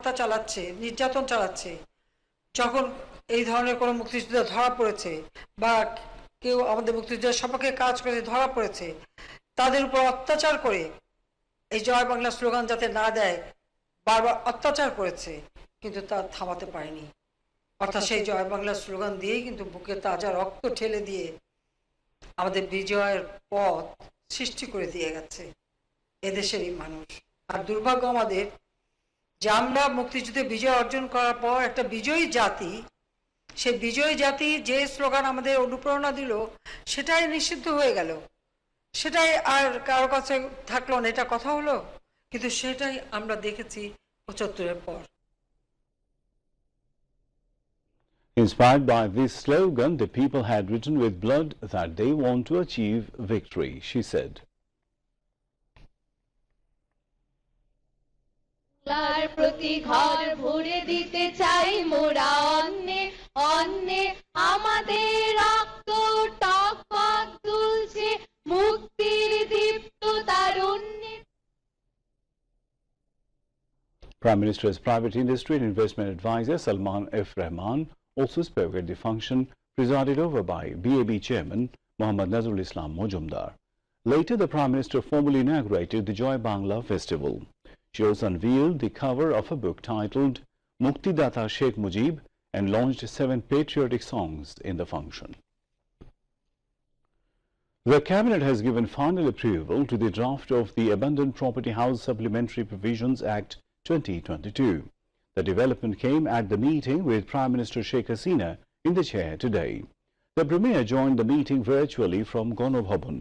হত্যা চালাচ্ছে, নির্যাতন চালাচ্ছে, যখন এই ধরনের কোনো মুক্তিযোদ্ধা ধরা পড়েছে বা কেউ আমাদের মুক্তিযোদ্ধার সপক্ষে কাজ করে ধরা পড়েছে, তাদের উপর অত্যাচার করে এই জয় বাংলা স্লোগান যাতে না দেয় বারবার অত্যাচার করেছে, কিন্তু তা থামাতে পারেনি। অর্থাৎ সেই জয় বাংলা স্লোগান দিয়েই কিন্তু বুকে তাজা রক্ত ঠেলে দিয়ে আমাদের বিজয়ের পথ সৃষ্টি করে দিয়ে গেছে এদেশেরই মানুষ। আর দুর্ভাগ্য আমাদের যে আমরা মুক্তিযুদ্ধে বিজয় অর্জন করার পর একটা বিজয়ী জাতি, সে বিজয়ী জাতি যে স্লোগান আমাদের অনুপ্রেরণা দিল সেটাই নিষিদ্ধ হয়ে গেল, সেটাই আর কারো কাছে থাকলো না, এটা কথা হলো। কিন্তু সেটাই আমরা দেখেছি ৭৫-এর পর। Inspired by this slogan, the people had written with blood that they want to achieve victory, she said. প্রতি ঘর ভরে দিতে চাই মোরা অন্নে অন্নে, আমাদের রক্ত টকবক দুলছে মুক্তির দীপ্ত তারুণ্যে। Prime Minister's Private Industry and Investment Advisor Salman F. Rahman also spoke at the function presided over by BAB Chairman Mohammad Nazrul Islam Mojumdar. Later, the Prime Minister formally inaugurated the Joy Bangla Festival. She also unveiled the cover of a book titled Muktidata Sheikh Mujib and launched 7 patriotic songs in the function. The Cabinet has given final approval to the draft of the Abandoned Property House Supplementary Provisions Act 2022. The development came at the meeting with Prime Minister Sheikh Hasina in the chair today. The Premier joined the meeting virtually from Ganobhavan.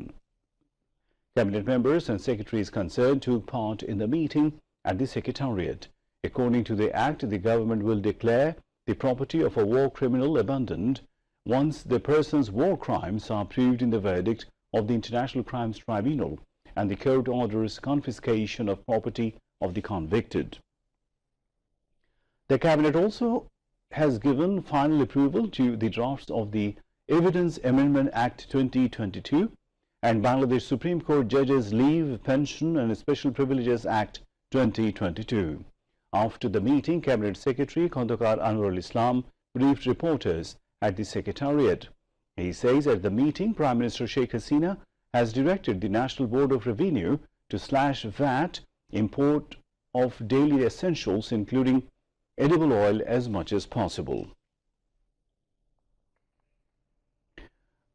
Cabinet members and secretaries concerned took part in the meeting at the Secretariat. According to the Act, the government will declare the property of a war criminal abandoned once the person's war crimes are proved in the verdict of the International Crimes Tribunal and the court orders confiscation of property of the convicted. The Cabinet also has given final approval to the drafts of the Evidence Amendment Act 2022 and Bangladesh Supreme Court Judges Leave, Pension and Special Privileges Act 2022. After the meeting, Cabinet Secretary Khondokar Anwarul Islam briefed reporters at the Secretariat. He says at the meeting, Prime Minister Sheikh Hasina has directed the National Board of Revenue to slash VAT import of daily essentials including edible oil as much as possible.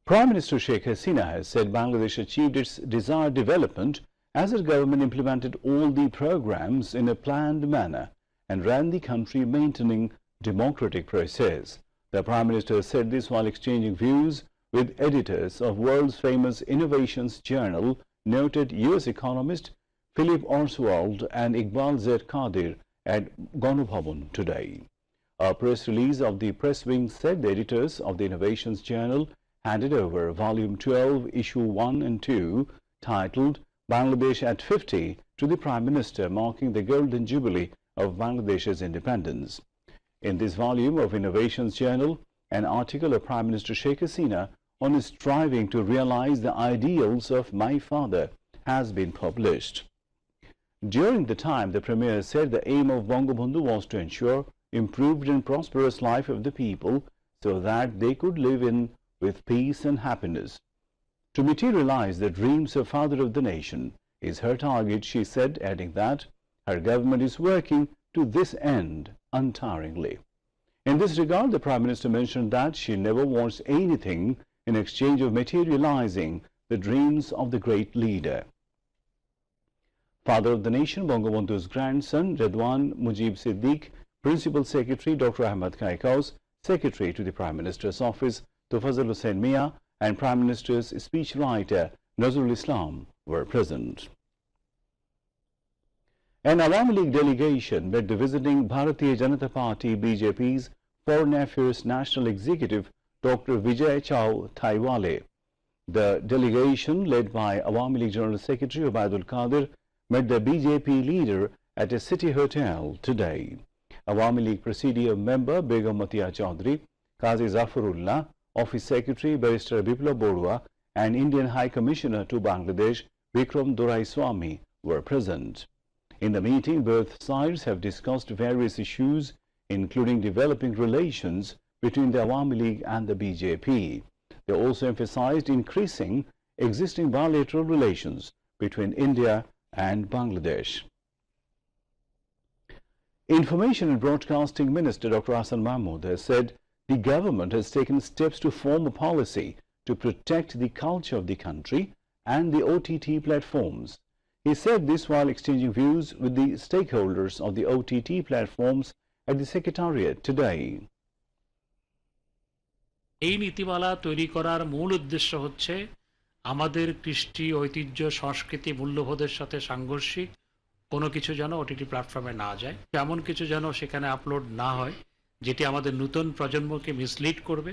Prime Minister Sheikh Hasina has said Bangladesh achieved its desired development as her government implemented all the programs in a planned manner and ran the country maintaining democratic process. The Prime Minister said this while exchanging views with editors of world's famous innovations journal, noted US economist Philip Oswald and Iqbal Z. Qadir at Ganobhavan today. A press release of the press wing said the editors of the Innovations Journal handed over Volume 12, Issue 1 and 2, titled Bangladesh at 50 to the Prime Minister, marking the Golden Jubilee of Bangladesh's independence. In this volume of Innovations Journal, an article of Prime Minister Sheikh Hasina on his striving to realize the ideals of my father has been published. During the time, the Premier said the aim of Bangabandhu was to ensure improved and prosperous life of the people so that they could live in with peace and happiness. To materialize the dreams of father of the nation is her target, she said, adding that her government is working to this end untiringly. In this regard, the Prime Minister mentioned that she never wants anything in exchange of materializing the dreams of the great leader. Father of the nation, Bangabandhu's grandson, Redwan Mujib Siddiq, Principal Secretary Dr. Ahmad Kaikaus, Secretary to the Prime Minister's Office, Tofazal Hussain Mia, and Prime Minister's speechwriter Nazrul Islam were present. An Awami League delegation met the visiting Bharatiya Janata Party BJP's Foreign Affairs National Executive Dr. Vijay Chau Thaiwale. The delegation, led by Awami League General Secretary Ubaidul Qadir, met the BJP leader at a city hotel today. Awami League Presidium member Begum Matia Chaudhry, Qazi Zafarullah, Office Secretary Barrister Biplab Borua, and Indian High Commissioner to Bangladesh Vikram Dorai Swami were present. In the meeting, both sides have discussed various issues, including developing relations between the Awami League and the BJP. They also emphasized increasing existing bilateral relations between India and Bangladesh. Information and Broadcasting Minister Dr. Hassan Mahmood has said the government has taken steps to form a policy to protect the culture of the country and the OTT platforms. He said this while exchanging views with the stakeholders of the OTT platforms at the Secretariat today. এই নীতিমালা তৈরি করার মূল উদ্দেশ্য হচ্ছে আমাদের কৃষ্টি ঐতিহ্য সংস্কৃতি মূল্যবোধের সাথে সাংঘর্ষিক কোনো কিছু যেন ওটিটি প্ল্যাটফর্মে না যায়, এমন কিছু যেন সেখানে আপলোড না হয় যেটি আমাদের নতুন প্রজন্মকে মিসলিড করবে,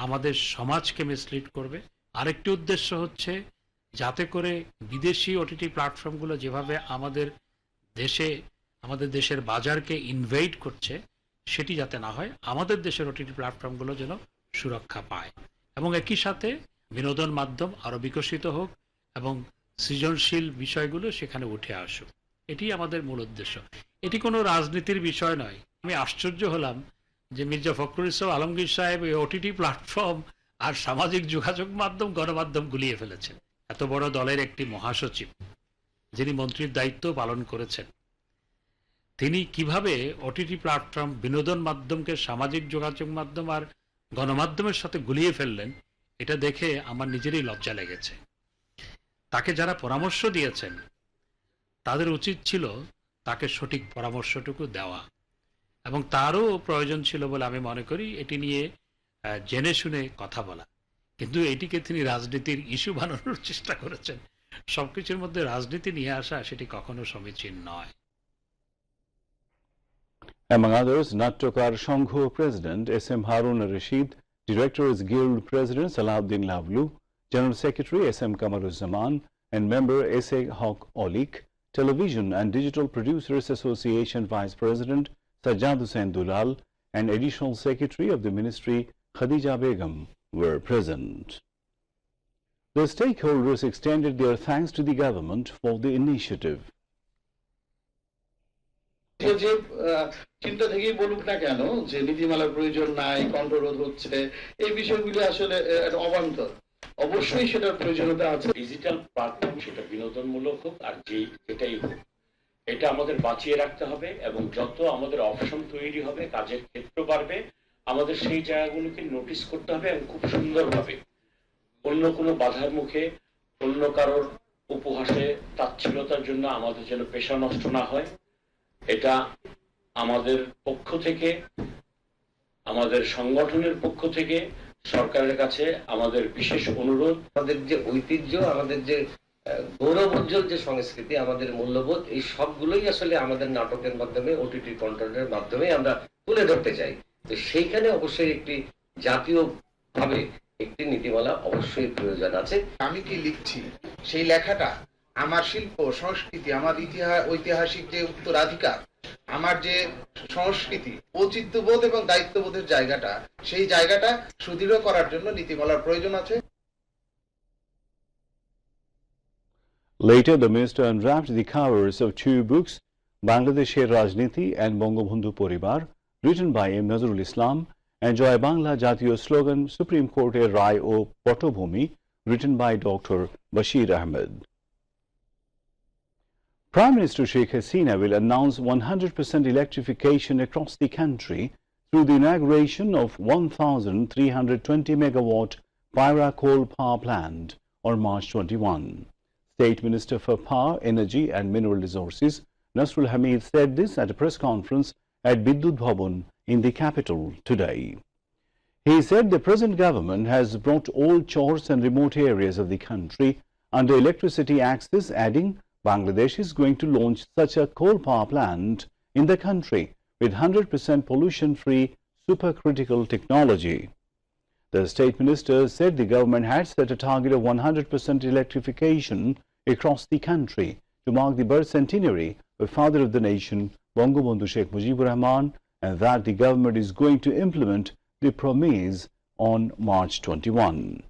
আমাদের সমাজকে মিসলিড করবে। আরেকটি উদ্দেশ্য হচ্ছে যাতে করে বিদেশি ওটিটি প্ল্যাটফর্মগুলো যেভাবে আমাদের দেশের বাজারকে ইনভেড করছে সেটি যাতে না হয়, আমাদের দেশের ওটিটি প্ল্যাটফর্মগুলো যেন সুরক্ষা পায় এবং একই সাথে বিনোদন মাধ্যম আরো বিকশিত হোক এবং সৃজনশীল বিষয়গুলো সেখানে উঠে আসুক। এটি আমাদের মূল উদ্দেশ্য। এটি কোনো রাজনীতির বিষয় নয়। আমি আশ্চর্য হলাম যে মির্জা ফখরুল ইসলাম আলমগীর সাহেব এই ওটিটি প্ল্যাটফর্ম আর সামাজিক যোগাযোগ মাধ্যম গণমাধ্যম গুলিয়ে ফেলেছেন। এত বড় দলের একটি মহাসচিব যিনি মন্ত্রীর দায়িত্ব পালন করেছেন, তিনি কিভাবে ওটিটি প্ল্যাটফর্ম বিনোদন মাধ্যমকে সামাজিক যোগাযোগ মাধ্যম আর গণমাধ্যমের সাথে গুলিয়ে ফেললেন, এটা দেখে আমার নিজেরই লজ্জা লেগেছে। তাকে যারা পরামর্শ দিয়েছেন তাদের উচিত ছিল তাকে সঠিক পরামর্শটুকু দেওয়া এবং তারও প্রয়োজন ছিল বলে আমি মনে করি এটি নিয়ে জেনে শুনে কথা বলা। কিন্তু এটিকে তিনি রাজনীতির ইস্যু বানানোর চেষ্টা করেছেন। সবকিছুর মধ্যে রাজনীতি নিয়ে আসা সেটি কখনো সমীচীন নয়। Among others, Natyakar Shangho President S.M. Harun Rashid, Directors Guild President Salahuddin Lavlu, General Secretary S.M. Kamaruzzaman, and member S.A. Haq Olik, Television and Digital Producers Association Vice President Sajjad Hussain Dulal, and Additional Secretary of the Ministry Khadija Begum were present. The stakeholders extended their thanks to the government for the initiative. যে চিন্তা থেকেই বলুক না কেন যে নীতিমালার প্রয়োজন নাই, কণ্ঠরোধ হচ্ছে, এই বিষয়গুলি আসলে অবান্তর। অবশ্যই সেটার প্রয়োজনীয়তা আছে। ডিজিটাল প্ল্যাটফর্ম সেটা বিনোদনমূলক হোক আর যেটাই হোক, এটা আমাদের বাঁচিয়ে রাখতে হবে এবং যত আমাদের অপশন তৈরি হবে, কাজের ক্ষেত্র বাড়বে, আমাদের সেই জায়গাগুলোকে নোটিস করতে হবে এবং খুব সুন্দরভাবে অন্য কোনো বাধার মুখে অন্য কারোর উপহাসে তাচ্ছিলতার জন্য আমাদের যেন পেশা নষ্ট না হয়, এটা আমাদের পক্ষ থেকে, আমাদের সংগঠনের পক্ষ থেকে সরকারের কাছে আমাদের বিশেষ অনুরোধ। আমাদের যে ঐতিহ্য, আমাদের যে গৌরবোজ্জ্বল যে সংস্কৃতি, আমাদের মূল্যবোধ, এই সবগুলোই আসলে আমাদের নাটকের মাধ্যমে, ওটিটি কন্টেন্টের মাধ্যমে আমরা তুলে ধরতে চাই। তো সেইখানে অবশ্যই একটি জাতীয় ভাবে একটি নীতিমালা অবশ্যই প্রয়োজন আছে। আমি কি লিখছি সেই লেখাটা আমার শিল্প সংস্কৃতি, আমার ইতিহাস, ঐতিহাসিক যে উত্তরাধিকার, আমার যে সংস্কৃতি, ঔচিত্যবোধ এবং দায়িত্ববোধের জায়গাটা, সেই জায়গাটা সুদৃঢ় করার জন্য নীতিমালার প্রয়োজন আছে। Later, the minister unwrapped the covers of two books, Bangladesher Rajniti and Bangabandhu Poribar, written by M. Nazrul Islam, and Joy Bangla Jatiyo slogan Supreme Court e Rai o Potobhumi, written by Dr. Bashir Ahmed. Prime Minister Sheikh Hasina will announce 100% electrification across the country through the inauguration of 1,320 megawatt Paira coal power plant on March 21. State Minister for Power, Energy and Mineral Resources Nasrul Hamid said this at a press conference at Bidyut Bhavan in the capital today. He said the present government has brought all chores and remote areas of the country under electricity access, adding Bangladesh is going to launch such a coal power plant in the country with 100% pollution-free supercritical technology. The State Minister said the government had set a target of 100% electrification across the country to mark the birth centenary of Father of the Nation, Bangabandhu Sheikh Mujibur Rahman, and that the government is going to implement the promise on March 21.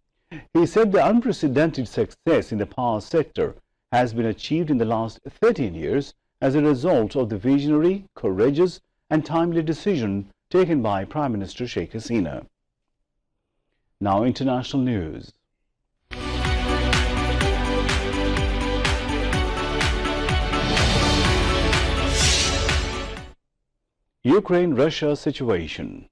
He said the unprecedented success in the power sector has been achieved in the last 13 years as a result of the visionary, courageous and timely decision taken by Prime Minister Sheikh Hasina. Now international news. Ukraine-Russia situation.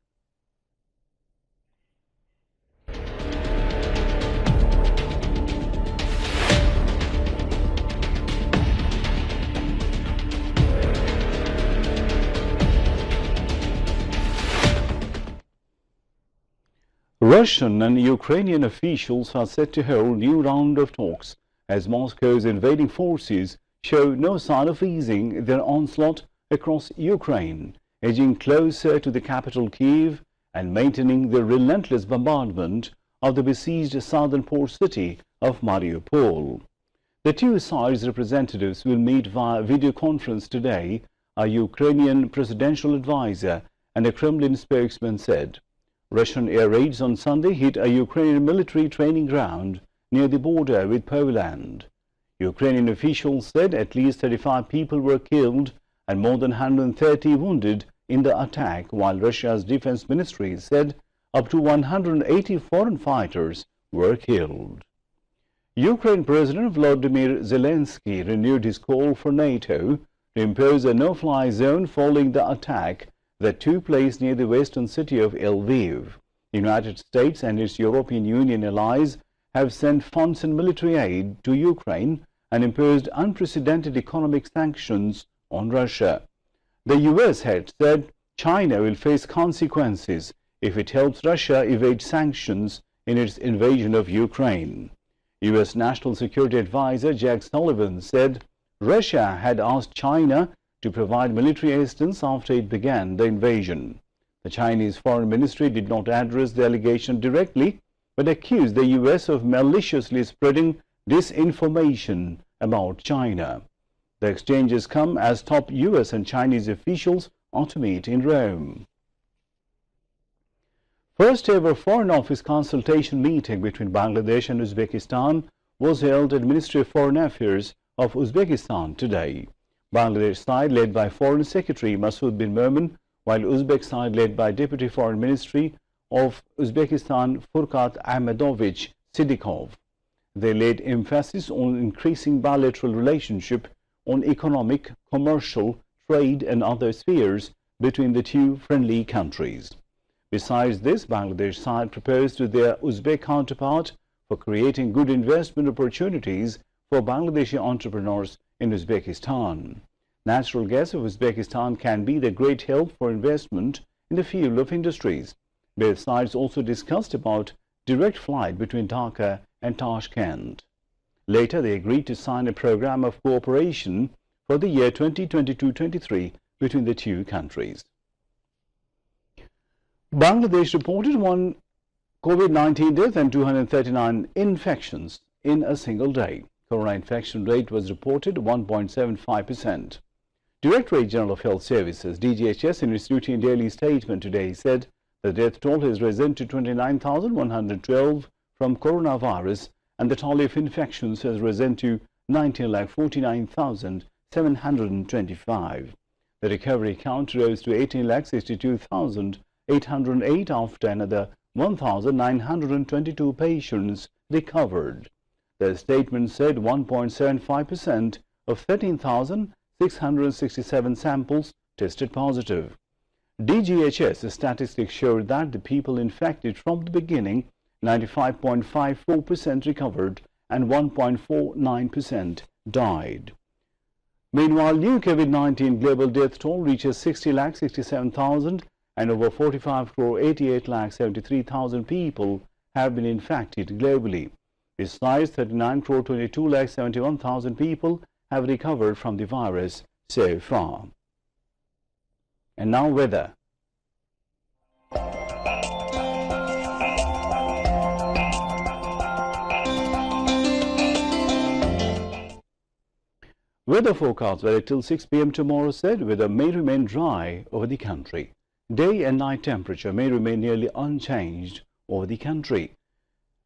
Russian and Ukrainian officials are set to hold new round of talks as Moscow's invading forces show no sign of easing their onslaught across Ukraine, edging closer to the capital Kyiv and maintaining the relentless bombardment of the besieged southern port city of Mariupol. The two sides' representatives will meet via video conference today, a Ukrainian presidential advisor and a Kremlin spokesman said. Russian air raids on Sunday hit a Ukrainian military training ground near the border with Poland. Ukrainian officials said at least 35 people were killed and more than 130 wounded in the attack, while Russia's defense ministry said up to 180 foreign fighters were killed. Ukraine President Volodymyr Zelensky renewed his call for NATO to impose a no-fly zone following the attack that took place near the western city of Lviv. The United States and its European Union allies have sent funds and military aid to Ukraine and imposed unprecedented economic sanctions on Russia. The U.S. had said China will face consequences if it helps Russia evade sanctions in its invasion of Ukraine. U.S. National Security Advisor Jack Sullivan said Russia had asked China to provide military assistance after it began the invasion. The Chinese Foreign Ministry did not address the allegation directly, but accused the U.S. of maliciously spreading disinformation about China. The exchanges come as top U.S. and Chinese officials are to meet in Rome. First ever Foreign Office consultation meeting between Bangladesh and Uzbekistan was held at Ministry of Foreign Affairs of Uzbekistan today. Bangladesh side led by Foreign Secretary Masood bin Momen, while Uzbek side led by Deputy Foreign Ministry of Uzbekistan Furkat Ahmedovich Sidikov. They laid emphasis on increasing bilateral relationship on economic, commercial, trade and other spheres between the two friendly countries. Besides this, Bangladesh side proposed to their Uzbek counterpart for creating good investment opportunities for Bangladeshi entrepreneurs in Uzbekistan. Natural gas of Uzbekistan can be the great help for investment in the field of industries. Both sides also discussed about direct flight between Dhaka and Tashkent. Later, they agreed to sign a program of cooperation for the year 2022-23 between the two countries. Bangladesh reported one COVID-19 death and 239 infections in a single day. Corona infection rate was reported 1.75%. Directorate General of Health Services DGHS in its routine daily statement today said the death toll has risen to 29,112 from coronavirus and the toll of infections has risen to 19,49,725. The recovery count rose to 18,62,808 after another 1,922 patients recovered. The statement said 1.75% of 13,667 samples tested positive. DGHS statistics showed that the people infected from the beginning, 95.54% recovered and 1.49% died. Meanwhile, new COVID-19 global death toll reaches 60,67,000 and over 45,88,73,000 people have been infected globally. Besides, 39,22,71,000 people have recovered from the virus so far. And now weather. Weather forecast valid till 6 p.m. tomorrow said weather may remain dry over the country. Day and night temperature may remain nearly unchanged over the country.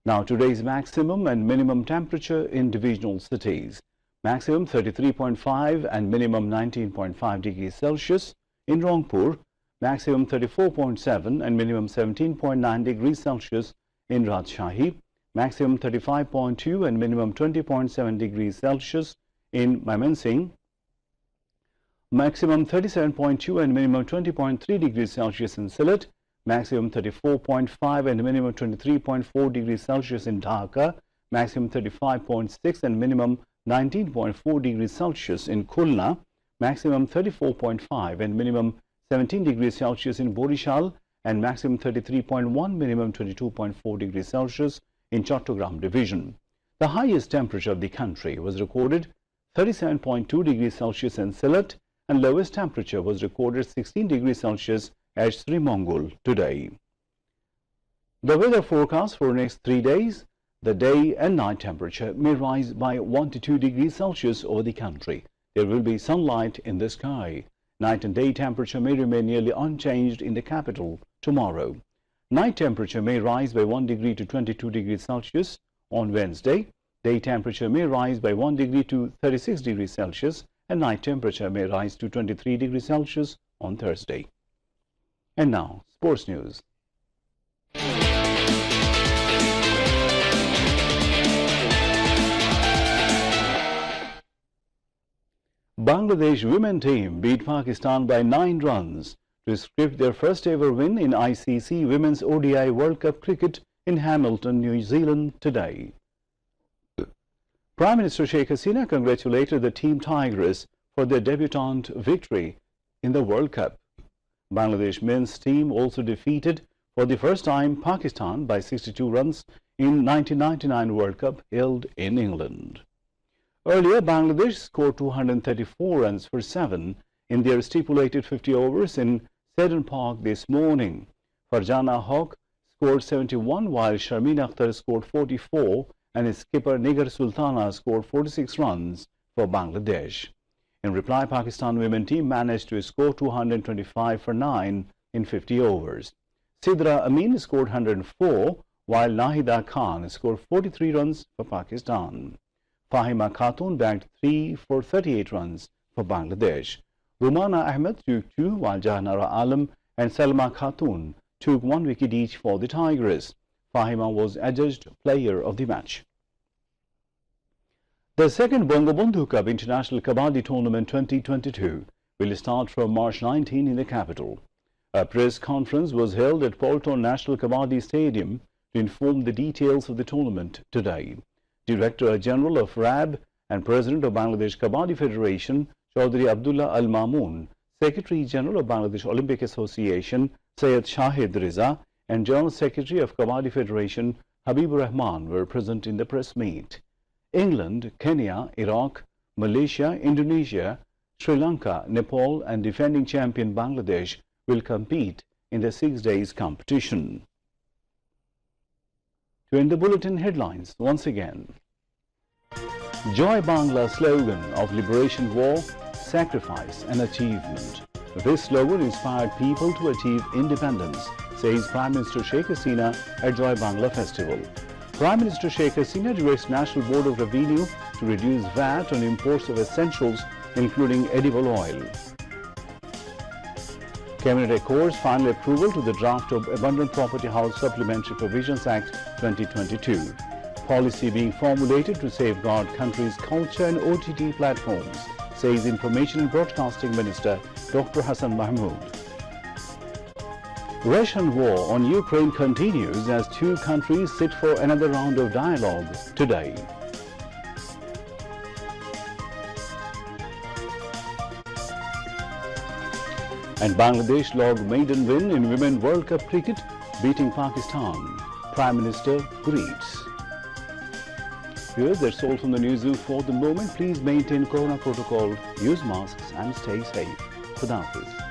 Now today's maximum and minimum temperature in divisional cities. maximum 33.5 and minimum 19.5 degrees Celsius. In Rangpur, maximum 34.7 and minimum 17.9 degrees Celsius. In Rajshahi, maximum 35.2 and minimum 20.7 degrees Celsius. In Mymensingh, maximum 37.2 and minimum 20.3 degrees Celsius. In Sylhet, maximum 34.5 and minimum 23.4 degrees Celsius. In Dhaka, maximum 35.6 and minimum 19.4 degrees Celsius. In Khulna, maximum 34.5 and minimum 17 degrees Celsius. In Borishal, and maximum 33.1, minimum 22.4 degrees Celsius. In Chattogram division. The highest temperature of the country was recorded 37.2 degrees Celsius in Sylhet, and lowest temperature was recorded 16 degrees Celsius at Srimangul today. The weather forecast for next 3 days: the day and night temperature may rise by 1 to 2 degrees Celsius over the country. There will be sunlight in the sky. Night and day temperature may remain nearly unchanged in the capital tomorrow. Night temperature may rise by 1 degree to 22 degrees Celsius on Wednesday. Day temperature may rise by 1 degree to 36 degrees Celsius, and night temperature may rise to 23 degrees Celsius on Thursday. And now, sports news. Bangladesh women team beat Pakistan by 9 runs to script their first ever win in ICC Women's ODI World Cup cricket in Hamilton, New Zealand today. Prime Minister Sheikh Hasina congratulated the Team Tigress for their debutante victory in the World Cup. Bangladesh men's team also defeated for the first time Pakistan by 62 runs in 1999 World Cup held in England. Earlier, Bangladesh scored 234 runs for 7 in their stipulated 50 overs in Seddon Park this morning. Farjana Haq scored 71 while Sharmin Akhtar scored 44 and his skipper Nigar Sultana scored 46 runs for Bangladesh. In reply, Pakistan women team managed to score 225 for 9 in 50 overs. Sidra Amin scored 104 while Nahida Khan scored 43 runs for Pakistan. Fahima Khatun bagged 3 for 38 runs for Bangladesh. Rumana Ahmed took 2 while Jahanara Alam and Salma Khatun took 1 wicket each for the Tigress. Fahima was adjudged player of the match. The second Bangabandhu Cup International Kabaddi Tournament 2022 will start from March 19 in the capital. A press conference was held at Polton National Kabaddi Stadium to inform the details of the tournament today. Director General of RAB and President of Bangladesh Kabaddi Federation, Chaudhry Abdullah Al Mamoon, Secretary General of Bangladesh Olympic Association, Syed Shahid Riza, and General Secretary of Kabaddi Federation, Habibur Rahman, were present in the press meet. England, Kenya, Iraq, Malaysia, Indonesia, Sri Lanka, Nepal, and defending champion Bangladesh will compete in the 6 days competition. To end the bulletin headlines once again. Joy Bangla slogan of liberation war, sacrifice and achievement. This slogan inspired people to achieve independence, says Prime Minister Sheikh Hasina at Joy Bangla Festival. Prime Minister Sheikh Hasina directs National Board of Revenue to reduce VAT on imports of essentials including edible oil. Cabinet accords final approval to the draft of Abundant Property House Supplementary Provisions Act 2022. Policy being formulated to safeguard country's culture and OTT platforms, says Information and Broadcasting Minister Dr. Hassan Mahmood. Russian war on Ukraine continues as 2 countries sit for another round of dialogue today. And Bangladesh logged maiden win in Women World Cup cricket, beating Pakistan. Prime Minister greets. Viewers, that's all from the newsroom for the moment. Please maintain Corona protocol, use masks and stay safe. Khuda Hafiz.